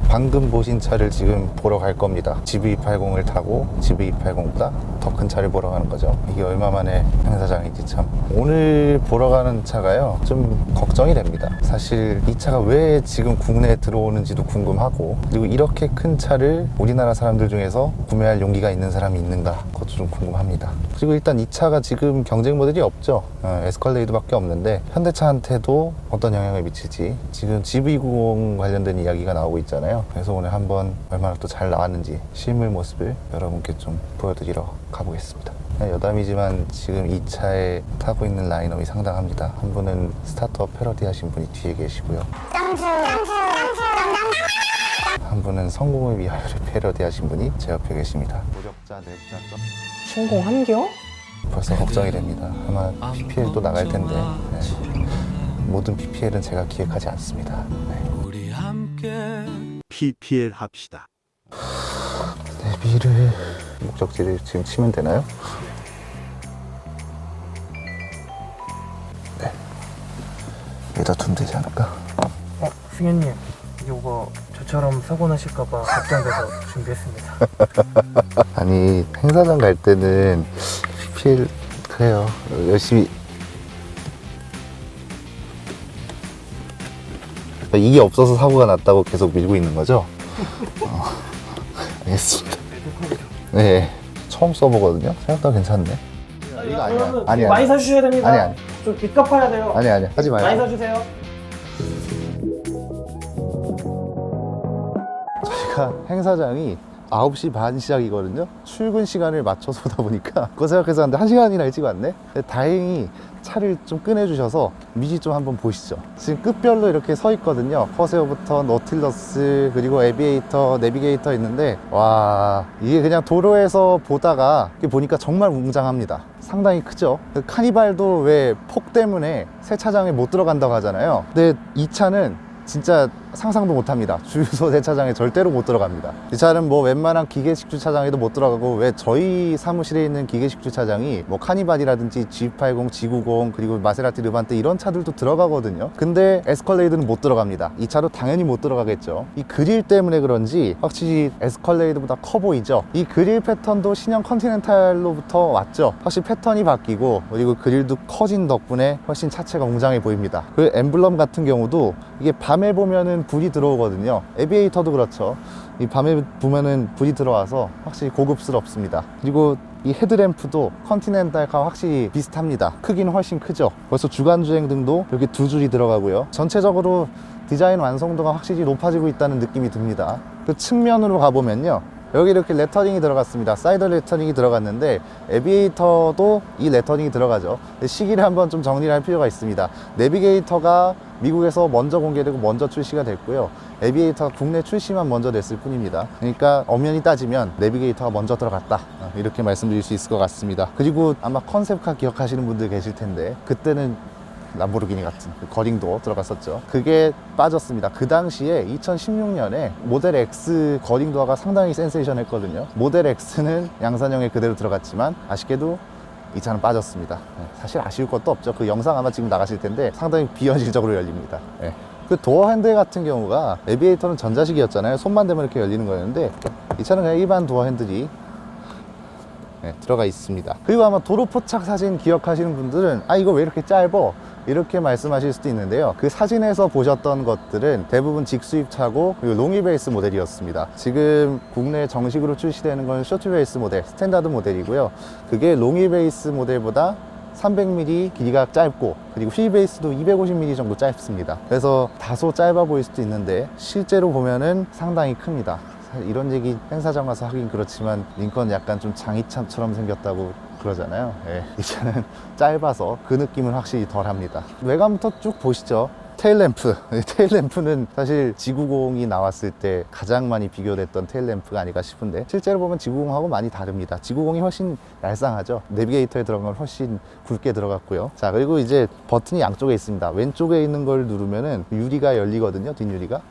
방금 보신 차를 지금 보러 갈 겁니다. GV80을 타고 GV80보다 더 큰 차를 보러 가는 거죠. 이게 얼마 만에 행사장인지 참. 오늘 보러 가는 차가요, 좀 걱정이 됩니다. 사실 이 차가 왜 지금 국내에 들어오는지도 궁금하고, 그리고 이렇게 큰 차를 우리나라 사람들 중에서 구매할 용기가 있는 사람이 있는가, 그것도 좀 궁금합니다. 그리고 일단 이 차가 지금 경쟁 모델이 없죠. 에스컬레이드밖에 없는데 현대차한테도 어떤 영향을 미칠지 지금 GV90 관련된 이야기가 나오고 있잖아요. 그래서 오늘 한번 얼마나 또 잘 나왔는지 실물 모습을 여러분께 좀 보여드리러 가보겠습니다. 여담이지만 지금 이 차에 타고 있는 라인업이 상당합니다. 한 분은 스타트업 패러디 하신 분이 뒤에 계시고요. 한 분은 성공을 위하여를 패러디 하신 분이 제 옆에 계십니다. 노력자, 내부자, 성공한겨? 벌써 걱정이 됩니다. 아마 PPL도 나갈 텐데 모든 PPL은 제가 기획하지 않습니다. 우리 함께 PPL 합시다. 내비를, 목적지를 지금 치면 되나요? 네, 여기다 두면 되지 않을까? 승현님, 이거 저처럼 사고 나실까봐 걱정돼서 준비했습니다. 아니, 행사장 갈 때는 PPL 그래요, 열심히. 이게 없어서 사고가 났다고 계속 밀고 있는 거죠? 알겠습니다. 네, 처음 써보거든요. 생각보다 괜찮네. 이거 아니야. 아니야. 많이 사주셔야 됩니다. 아니. 좀 빚갚아야 돼요. 아니, 하지 마요. 많이 사주세요. 저희가 행사장이 9시 반 시작이거든요. 출근 시간을 맞춰서 오다 보니까 그거 생각해서 왔는데 1시간이나 일찍 왔네. 근데 다행히 차를 좀 꺼내주셔서 미리 좀 한번 보시죠. 지금 끝별로 이렇게 서 있거든요. 커세어부터 노틸러스, 그리고 에비에이터, 내비게이터 있는데, 와, 이게 그냥 도로에서 보다가 보니까 정말 웅장합니다. 상당히 크죠. 카니발도 왜 폭 때문에 세차장에 못 들어간다고 하잖아요. 근데 이 차는 진짜 상상도 못합니다. 주유소 세차장에 절대로 못 들어갑니다. 이 차는 뭐 웬만한 기계식 주차장에도 못 들어가고, 왜 저희 사무실에 있는 기계식 주차장이 뭐 카니발이라든지 G80, G90, 그리고 마세라티 르반테 이런 차들도 들어가거든요. 근데 에스컬레이드는 못 들어갑니다. 이 차도 당연히 못 들어가겠죠. 이 그릴 때문에 그런지 확실히 에스컬레이드보다 커 보이죠. 이 그릴 패턴도 신형 컨티넨탈로부터 왔죠. 확실히 패턴이 바뀌고, 그리고 그릴도 커진 덕분에 훨씬 차체가 웅장해 보입니다. 그 엠블럼 같은 경우도 이게 밤에 보면은 불이 들어오거든요. 에비에이터도 그렇죠. 이 밤에 보면은 불이 들어와서 확실히 고급스럽습니다. 그리고 이 헤드램프도 컨티넨탈과 확실히 비슷합니다. 크기는 훨씬 크죠. 벌써 주간주행 등도 여기 두 줄이 들어가고요. 전체적으로 디자인 완성도가 확실히 높아지고 있다는 느낌이 듭니다. 그 측면으로 가보면요, 여기 이렇게 레터링이 들어갔습니다. 사이드 레터링이 들어갔는데 에비에이터도 이 레터링이 들어가죠. 시기를 한번 좀 정리를 할 필요가 있습니다. 내비게이터가 미국에서 먼저 공개되고 먼저 출시가 됐고요. 에비에이터가 국내 출시만 먼저 됐을 뿐입니다. 그러니까 엄연히 따지면 내비게이터가 먼저 들어갔다, 이렇게 말씀드릴 수 있을 것 같습니다. 그리고 아마 컨셉카 기억하시는 분들 계실 텐데, 그때는 람보르기니 같은 그 거링도 들어갔었죠. 그게 빠졌습니다. 그 당시에 2016년에 모델 X 거링도어가 상당히 센세이션했거든요. 모델 X는 양산형에 그대로 들어갔지만 아쉽게도 이 차는 빠졌습니다. 사실 아쉬울 것도 없죠. 그 영상 아마 지금 나가실 텐데 상당히 비현실적으로 열립니다. 그 도어 핸들 같은 경우가, 에비에이터는 전자식이었잖아요. 손만 대면 이렇게 열리는 거였는데 이 차는 그냥 일반 도어 핸들이 들어가 있습니다. 그리고 아마 도로 포착 사진 기억하시는 분들은 이거 왜 이렇게 짧어? 이렇게 말씀하실 수도 있는데요. 그 사진에서 보셨던 것들은 대부분 직수입차고, 그리고 롱휠베이스 모델이었습니다. 지금 국내에 정식으로 출시되는 건 쇼트휠베이스 모델, 스탠다드 모델이고요. 그게 롱휠베이스 모델보다 300mm 길이가 짧고, 그리고 휠베이스도 250mm 정도 짧습니다. 그래서 다소 짧아 보일 수도 있는데 실제로 보면은 상당히 큽니다. 이런 얘기 행사장 가서 하긴 그렇지만 링컨 약간 좀 장이차처럼 생겼다고 그러잖아요. 이 차는 짧아서 그 느낌은 확실히 덜합니다. 외관부터 쭉 보시죠. 테일램프. 테일램프는 사실 G90이 나왔을 때 가장 많이 비교됐던 테일램프가 아닐까 싶은데, 실제로 보면 G90하고 많이 다릅니다. G90이 훨씬 얄쌍하죠. 내비게이터에 들어간 건 훨씬 굵게 들어갔고요. 자, 그리고 이제 버튼이 양쪽에 있습니다. 왼쪽에 있는 걸 누르면은 유리가 열리거든요. 뒷유리가.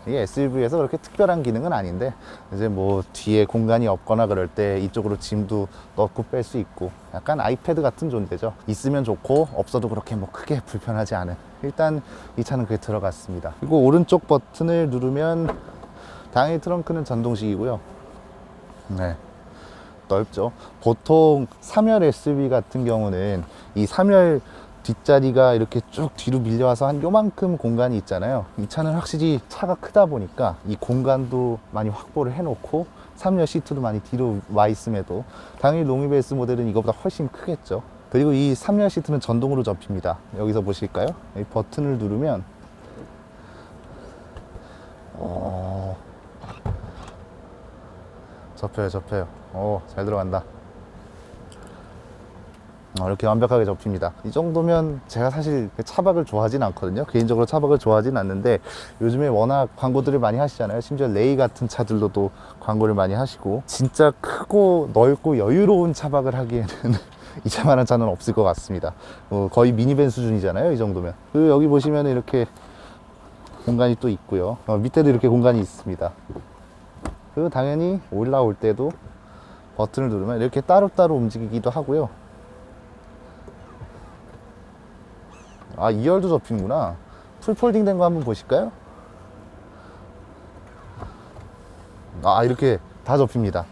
이게 SUV에서 그렇게 특별한 기능은 아닌데 이제 뭐 뒤에 공간이 없거나 그럴 때 이쪽으로 짐도 넣고 뺄 수 있고 약간 아이패드 같은 존재죠. 있으면 좋고 없어도 그렇게 뭐 크게 불편하지 않은, 일단 이 차는 그게 들어갔습니다. 그리고 오른쪽 버튼을 누르면 당연히 트렁크는 전동식이고요. 네, 넓죠. 보통 3열 SUV 같은 경우는 이 3열 뒷자리가 이렇게 쭉 뒤로 밀려와서 한 요만큼 공간이 있잖아요. 이 차는 확실히 차가 크다 보니까 이 공간도 많이 확보를 해놓고 3열 시트도 많이 뒤로 와 있음에도 당연히 롱위베이스 모델은 이거보다 훨씬 크겠죠. 그리고 이 3열 시트는 전동으로 접힙니다. 여기서 보실까요? 이 버튼을 누르면 접혀요. 잘 들어간다. 이렇게 완벽하게 접힙니다. 이 정도면 제가 사실 차박을 좋아하진 않거든요. 개인적으로 차박을 좋아하진 않는데 요즘에 워낙 광고들을 많이 하시잖아요. 심지어 레이 같은 차들로도 광고를 많이 하시고, 진짜 크고 넓고 여유로운 차박을 하기에는 이 차만한 차는 없을 것 같습니다. 거의 미니밴 수준이잖아요, 이 정도면. 그리고 여기 보시면 이렇게 공간이 또 있고요. 밑에도 이렇게 공간이 있습니다. 그리고 당연히 올라올 때도 버튼을 누르면 이렇게 따로따로 움직이기도 하고요. 2열도 접히는구나. 풀폴딩 된 거 한번 보실까요? 이렇게 다 접힙니다.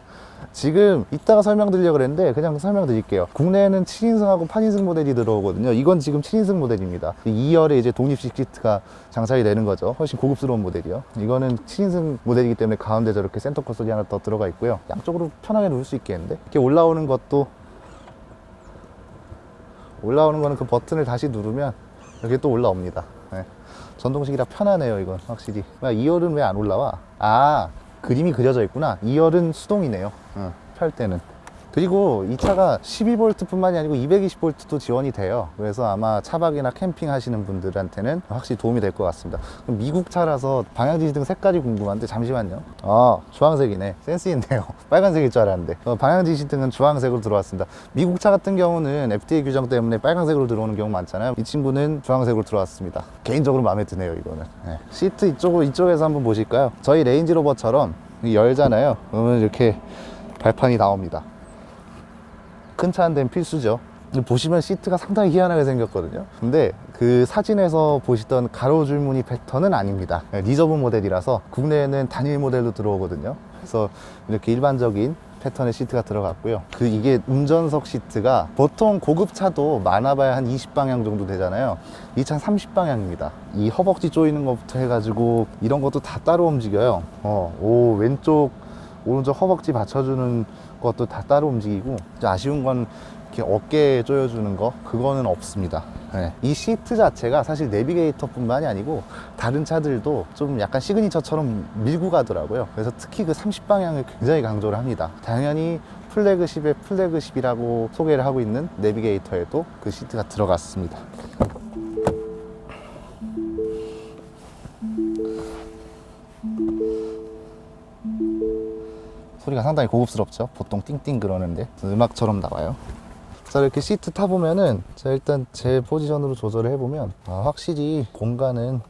지금 이따가 설명드리려고 그랬는데 그냥 설명드릴게요. 국내에는 7인승하고 8인승 모델이 들어오거든요. 이건 지금 7인승 모델입니다. 2열에 이제 독립식 시트가 장착이 되는 거죠. 훨씬 고급스러운 모델이요. 이거는 7인승 모델이기 때문에 가운데 저렇게 센터 콘솔이 하나 더 들어가 있고요. 양쪽으로 편하게 누를 수 있겠는데, 이렇게 올라오는 거는 그 버튼을 다시 누르면 이렇게 또 올라옵니다. 네. 전동식이라 편하네요, 이건 확실히. 2열은 왜 안 올라와? 그림이 그려져 있구나. 2열은 수동이네요. 펼 때는. 그리고 이 차가 12V 뿐만이 아니고 220V도 지원이 돼요. 그래서 아마 차박이나 캠핑 하시는 분들한테는 확실히 도움이 될 것 같습니다. 미국 차라서 방향 지시등 색깔이 궁금한데, 잠시만요. 주황색이네. 센스 있네요. 빨간색일 줄 알았는데. 방향 지시등은 주황색으로 들어왔습니다. 미국 차 같은 경우는 FDA 규정 때문에 빨간색으로 들어오는 경우 많잖아요. 이 친구는 주황색으로 들어왔습니다. 개인적으로 마음에 드네요, 이거는. 네. 시트 이쪽에서 한번 보실까요? 저희 레인지로버처럼 열잖아요. 그러면 이렇게 발판이 나옵니다. 큰 차 한 대는 필수죠. 보시면 시트가 상당히 희한하게 생겼거든요. 근데 그 사진에서 보시던 가로줄무늬 패턴은 아닙니다. 리저브 모델이라서 국내에는 단일 모델로 들어오거든요. 그래서 이렇게 일반적인 패턴의 시트가 들어갔고요. 이게 운전석 시트가 보통 고급차도 많아봐야 한 20방향 정도 되잖아요. 이 차는 30방향입니다. 이 허벅지 조이는 것부터 해가지고 이런 것도 다 따로 움직여요. 왼쪽 오른쪽 허벅지 받쳐주는 것도 다 따로 움직이고, 아쉬운 건 이렇게 어깨에 조여주는 거, 그거는 없습니다. 네. 이 시트 자체가 사실 내비게이터 뿐만이 아니고 다른 차들도 좀 약간 시그니처처럼 밀고 가더라고요. 그래서 특히 그 30방향을 굉장히 강조를 합니다. 당연히 플래그십의 플래그십이라고 소개를 하고 있는 내비게이터에도 그 시트가 들어갔습니다. 소리가 상당히 고급스럽죠. 보통 띵띵 그러는데 음악처럼 나와요. 자, 이렇게 시트 타보면은 자, 일단 제 포지션으로 조절을 해보면 확실히 공간은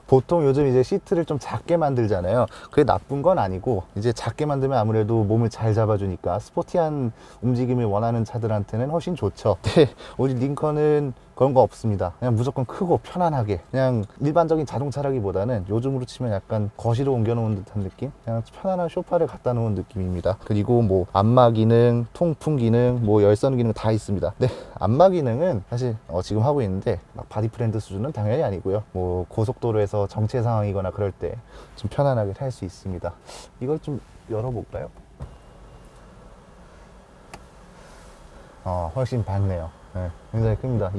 보통 요즘 이제 시트를 좀 작게 만들잖아요. 그게 나쁜 건 아니고, 이제 작게 만들면 아무래도 몸을 잘 잡아주니까 스포티한 움직임을 원하는 차들한테는 훨씬 좋죠. 근데 우리 링컨은 그런 거 없습니다. 그냥 무조건 크고 편안하게, 그냥 일반적인 자동차라기보다는 요즘으로 치면 약간 거실로 옮겨놓은 듯한 느낌? 그냥 편안한 소파를 갖다 놓은 느낌입니다. 그리고 뭐 안마 기능, 통풍 기능, 뭐 열선 기능 다 있습니다. 네, 안마 기능은 사실 지금 하고 있는데 막 바디 프렌드 수준은 당연히 아니고요. 뭐 고속도로에서 정체 상황이거나 그럴 때 좀 편안하게 탈 수 있습니다. 이걸 좀 열어볼까요? 훨씬 밝네요. 네, 굉장히 큽니다.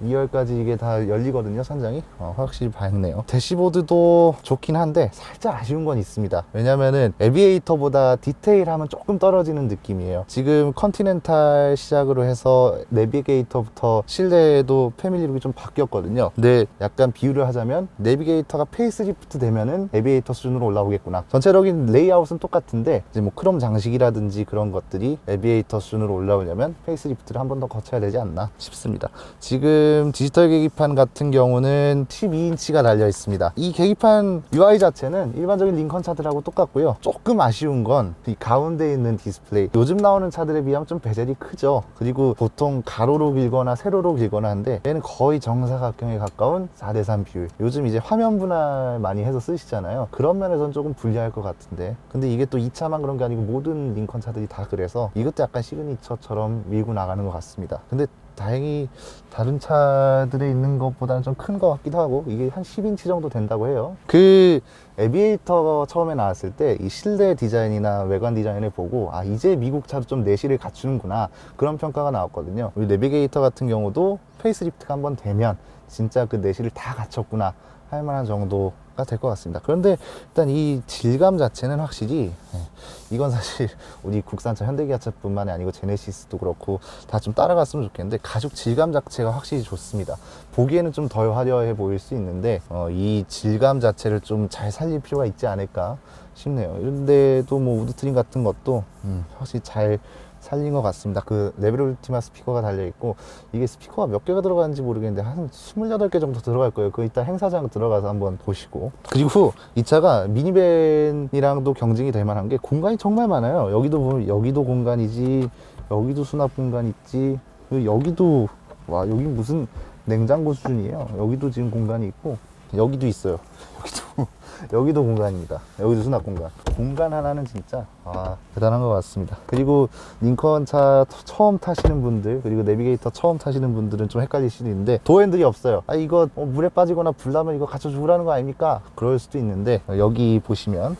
2열까지 이게 다 열리거든요, 선장이. 확실히 밝네요. 대시보드도 좋긴 한데 살짝 아쉬운 건 있습니다. 왜냐면은 에비에이터보다 디테일함은 조금 떨어지는 느낌이에요. 지금 컨티넨탈 시작으로 해서 내비게이터부터 실내에도 패밀리룩이 좀 바뀌었거든요. 근데 약간 비유를 하자면 내비게이터가 페이스리프트 되면은 에비에이터 수준으로 올라오겠구나. 전체적인 레이아웃은 똑같은데 이제 뭐 크롬 장식이라든지 그런 것들이 에비에이터 수준으로 올라오려면 페이스리프트를 한 번 더 거쳐야 되지 않나. 않나 싶습니다. 지금 디지털 계기판 같은 경우는 12인치가 달려 있습니다. 이 계기판 UI 자체는 일반적인 링컨 차들하고 똑같고요. 조금 아쉬운 건 이 가운데 있는 디스플레이, 요즘 나오는 차들에 비하면 좀 베젤이 크죠. 그리고 보통 가로로 길거나 세로로 길거나 하는데 얘는 거의 정사각형에 가까운 4:3 비율. 요즘 이제 화면 분할 많이 해서 쓰시잖아요. 그런 면에서는 조금 불리할 것 같은데, 근데 이게 또 이 차만 그런 게 아니고 모든 링컨 차들이 다 그래서 이것도 약간 시그니처처럼 밀고 나가는 것 같습니다. 근데 다행히 다른 차들에 있는 것보다는 좀 큰 것 같기도 하고, 이게 한 10인치 정도 된다고 해요. 그 에비에이터 처음에 나왔을 때 이 실내 디자인이나 외관 디자인을 보고 아, 이제 미국 차도 좀 내실을 갖추는구나, 그런 평가가 나왔거든요. 우리 내비게이터 같은 경우도 페이스리프트가 한번 되면 진짜 그 내실을 다 갖췄구나 할 만한 정도가 될 것 같습니다. 그런데 일단 이 질감 자체는 확실히 이건 사실 우리 국산차 현대기아차뿐만이 아니고 제네시스도 그렇고 다 좀 따라갔으면 좋겠는데, 가죽 질감 자체가 확실히 좋습니다. 보기에는 좀 덜 화려해 보일 수 있는데 이 질감 자체를 좀 잘 살릴 필요가 있지 않을까 싶네요. 이런데도 뭐 우드트림 같은 것도 확실히 잘 살린 것 같습니다. 그 레벨 울티마 스피커가 달려있고, 이게 스피커가 몇 개가 들어가는지 모르겠는데 한 28개 정도 들어갈 거예요. 그거 이따 행사장 들어가서 한번 보시고. 그리고 이 차가 미니밴이랑도 경쟁이 될 만한 게 공간이 정말 많아요. 여기도 보면 여기도 공간이지, 여기도 수납 공간 있지, 그리고 여기도, 와, 여기 무슨 냉장고 수준이에요. 여기도 지금 공간이 있고, 여기도 있어요. 여기도 공간입니다. 여기도 수납 공간. 공간 하나는 진짜 대단한 것 같습니다. 그리고 링컨 차 처음 타시는 분들, 그리고 내비게이터 처음 타시는 분들은 좀 헷갈릴 수도 있는데, 도어핸들이 없어요. 아, 이거 물에 빠지거나 불 나면 이거 갖춰주라는 거 아닙니까? 그럴 수도 있는데, 여기 보시면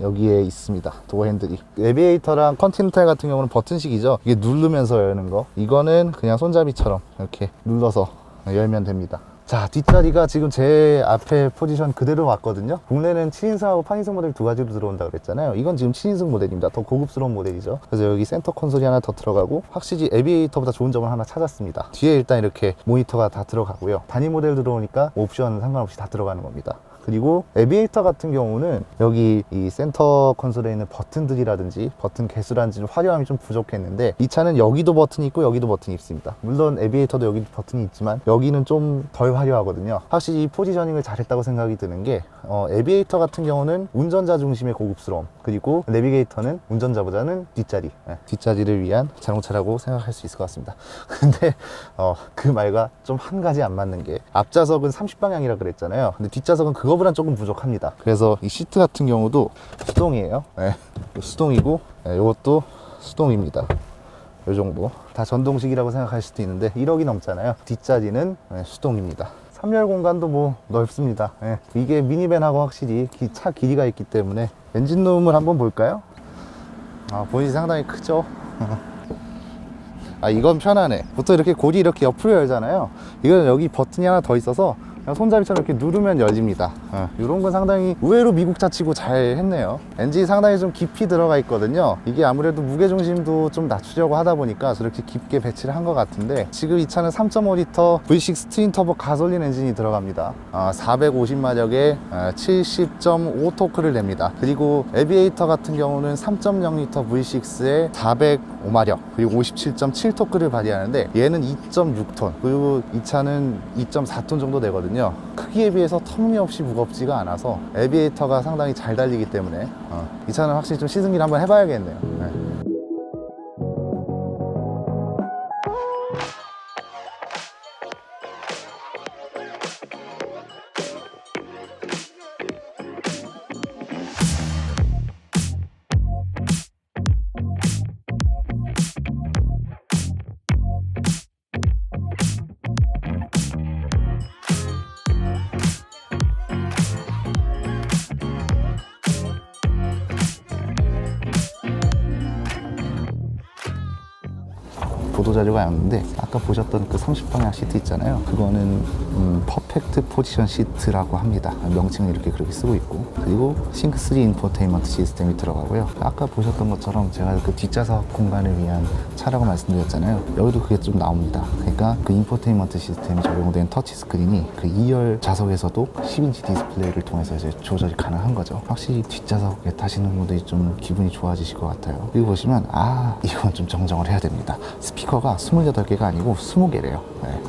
여기에 있습니다. 도어핸들이. 내비게이터랑 컨티넨탈 같은 경우는 버튼식이죠. 이게 누르면서 여는 거, 이거는 그냥 손잡이처럼 이렇게 눌러서 열면 됩니다. 자, 뒷자리가 지금 제 앞에 포지션 그대로 왔거든요. 국내는 7인승하고 8인승 모델 두 가지로 들어온다 그랬잖아요. 이건 지금 7인승 모델입니다. 더 고급스러운 모델이죠. 그래서 여기 센터 콘솔이 하나 더 들어가고, 확실히 에비에이터보다 좋은 점을 하나 찾았습니다. 뒤에 일단 이렇게 모니터가 다 들어가고요. 단위 모델 들어오니까 옵션 상관없이 다 들어가는 겁니다. 그리고 에비에이터 같은 경우는 여기 이 센터 콘솔에 있는 버튼들이라든지 버튼 개수라든지 화려함이 좀 부족했는데, 이 차는 여기도 버튼이 있고 여기도 버튼이 있습니다. 물론 에비에이터도 여기 버튼이 있지만 여기는 좀 덜 화려하거든요. 확실히 이 포지셔닝을 잘했다고 생각이 드는 게, 에비에이터 같은 경우는 운전자 중심의 고급스러움, 그리고 내비게이터는 운전자보다는 뒷자리, 뒷자리를 위한 자동차라고 생각할 수 있을 것 같습니다. 근데 그 말과 좀 한 가지 안 맞는 게, 앞좌석은 30방향이라 그랬잖아요. 근데 뒷좌석은 그거보단 조금 부족합니다. 그래서 이 시트 같은 경우도 수동이에요. 수동이고, 이것도 수동입니다. 이 정도. 다 전동식이라고 생각할 수도 있는데 1억이 넘잖아요. 뒷자리는 수동입니다. 3열 공간도 뭐 넓습니다. 이게 미니밴하고 확실히 차 길이가 있기 때문에. 엔진룸을 한번 볼까요? 본이 상당히 크죠. 이건 편하네. 보통 이렇게 고리 이렇게 옆으로 열잖아요. 이건 여기 버튼이 하나 더 있어서 그냥 손잡이처럼 이렇게 누르면 열립니다. 이런 건 상당히 의외로 미국 차치고 잘 했네요. 엔진이 상당히 좀 깊이 들어가 있거든요. 이게 아무래도 무게중심도 좀 낮추려고 하다 보니까 저렇게 깊게 배치를 한 것 같은데, 지금 이 차는 3.5L V6 트윈터보 가솔린 엔진이 들어갑니다. 450마력에 70.5 토크를 냅니다. 그리고 에비에이터 같은 경우는 3.0L V6에 405마력 그리고 57.7 토크를 발휘하는데, 얘는 2.6톤, 그리고 이 차는 2.4톤 정도 되거든요. 크기에 비해서 터무니없이 무겁지가 않아서 에비에이터가 상당히 잘 달리기 때문에 이 차는 확실히 좀 시승기를 한번 해봐야겠네요. 보도자료가 왔는데, 아까 보셨던 그 30방향 시트 있잖아요. 그거는 퍼펙트 포지션 시트라고 합니다. 명칭을 이렇게 그렇게 쓰고 있고, 그리고 싱크3 인포테인먼트 시스템이 들어가고요. 아까 보셨던 것처럼 제가 그 뒷좌석 공간을 위한 차라고 말씀드렸잖아요. 여기도 그게 좀 나옵니다. 그러니까 그 인포테인먼트 시스템이 적용된 터치 스크린이 그 2열 좌석에서도 10인치 디스플레이를 통해서 이제 조절이 가능한 거죠. 확실히 뒷좌석에 타시는 분들이 좀 기분이 좋아지실 것 같아요. 여기 보시면 이건 좀 정정을 해야 됩니다. 스피커 스피커가 28개가 아니고 20개래요.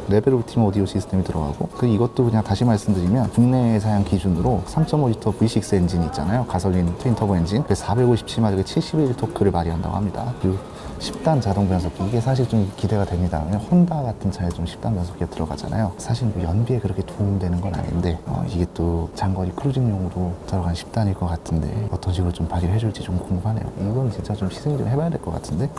레벨 옵티머 오디오 시스템이 들어가고, 이것도 그냥 다시 말씀드리면 국내 사양 기준으로 3.5L V6 엔진이 있잖아요. 가솔린 트윈 터보 엔진. 457마력의 71토크를 발휘한다고 합니다. 그리고 10단 자동 변속기, 이게 사실 좀 기대가 됩니다. 혼다 같은 차에 좀 10단 변속기가 들어가잖아요. 사실 뭐 연비에 그렇게 도움되는 건 아닌데 이게 또 장거리 크루징용으로 들어간 10단일 것 같은데 어떤 식으로 좀 발휘를 해줄지 좀 궁금하네요. 이건 진짜 좀 시승 좀 해봐야 될 것 같은데.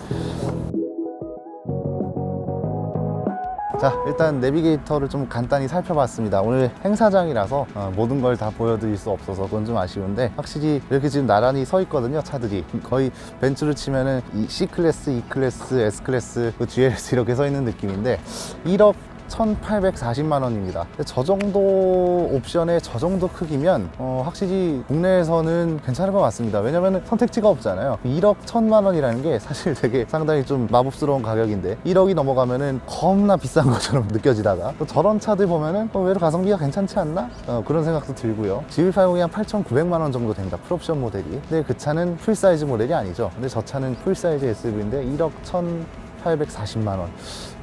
자, 일단 내비게이터를 좀 간단히 살펴봤습니다. 오늘 행사장이라서 모든 걸 다 보여드릴 수 없어서 그건 좀 아쉬운데, 확실히 이렇게 지금 나란히 서 있거든요, 차들이. 거의 벤츠로 치면은 이 C클래스, E클래스, S클래스, GLS 이렇게 서 있는 느낌인데 1억 1,840만 원입니다. 저 정도 옵션에 저 정도 크기면 확실히 국내에서는 괜찮을 것 같습니다. 왜냐면 선택지가 없잖아요. 1억 1,000만 원이라는 게 사실 되게 상당히 좀 마법스러운 가격인데 1억이 넘어가면은 겁나 비싼 것처럼 느껴지다가 또 저런 차들 보면은 외로 가성비가 괜찮지 않나? 그런 생각도 들고요. GV80이 한 8,900만 원 정도 됩니다. 풀옵션 모델이. 근데 그 차는 풀사이즈 모델이 아니죠. 근데 저 차는 풀사이즈 SUV인데 1억 1,840만 원.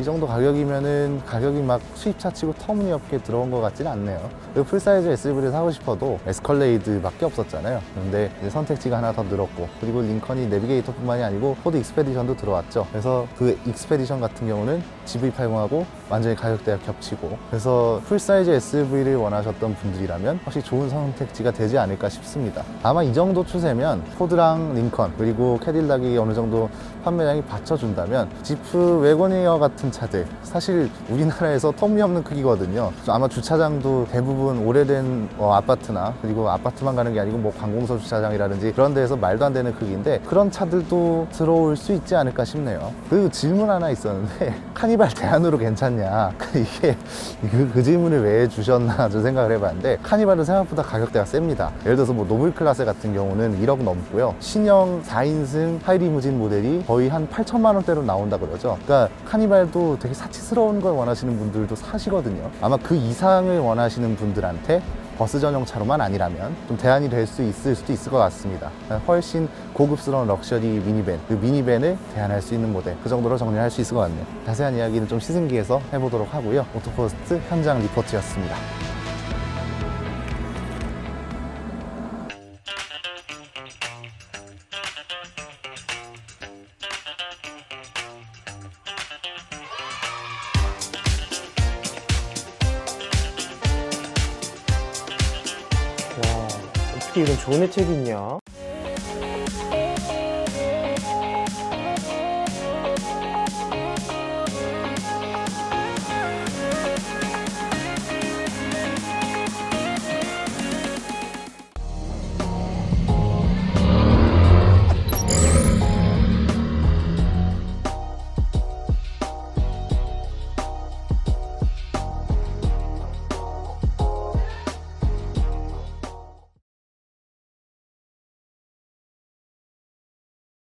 이 정도 가격이면은 가격이 막 수입차 치고 터무니없게 들어온 것 같지는 않네요. 그리고 풀사이즈 SUV를 사고 싶어도 에스컬레이드밖에 없었잖아요. 근데 이제 선택지가 하나 더 늘었고, 그리고 링컨이 내비게이터뿐만이 아니고 포드 익스페디션도 들어왔죠. 그래서 그 익스페디션 같은 경우는 GV80하고 완전히 가격대가 겹치고, 그래서 풀사이즈 SUV를 원하셨던 분들이라면 확실히 좋은 선택지가 되지 않을까 싶습니다. 아마 이 정도 추세면 포드랑 링컨 그리고 캐딜락이 어느 정도 판매량이 받쳐준다면 지프 웨고니어 같은 차들, 사실 우리나라에서 터무니없는 크기거든요. 아마 주차장도 대부분 오래된 아파트나, 그리고 아파트만 가는 게 아니고 뭐 관공서 주차장이라든지 그런 데에서 말도 안 되는 크기인데 그런 차들도 들어올 수 있지 않을까 싶네요. 그리고 질문 하나 있었는데 카니발 대안으로 괜찮냐, 이게 그 질문을 왜 해주셨나 좀 생각을 해봤는데, 카니발은 생각보다 가격대가 셉니다. 예를 들어서 뭐 노블 클래스 같은 경우는 1억 넘고요. 신형 4인승 하이리무진 모델이 거의 한 8천만 원대로 나온다 그러죠. 그러니까 카니발도 되게 사치스러운 걸 원하시는 분들도 사시거든요. 아마 그 이상을 원하시는 분들한테 버스 전용 차로만 아니라면 좀 대안이 될 수 있을 수도 있을 것 같습니다. 훨씬 고급스러운 럭셔리 미니밴, 그 미니밴을 대안할 수 있는 모델, 그 정도로 정리할 수 있을 것 같네요. 자세한 이야기는 좀 시승기에서 해보도록 하고요. 오토포스트 현장 리포트였습니다. 와, 어떻게 이런 좋은 혜택이 있냐?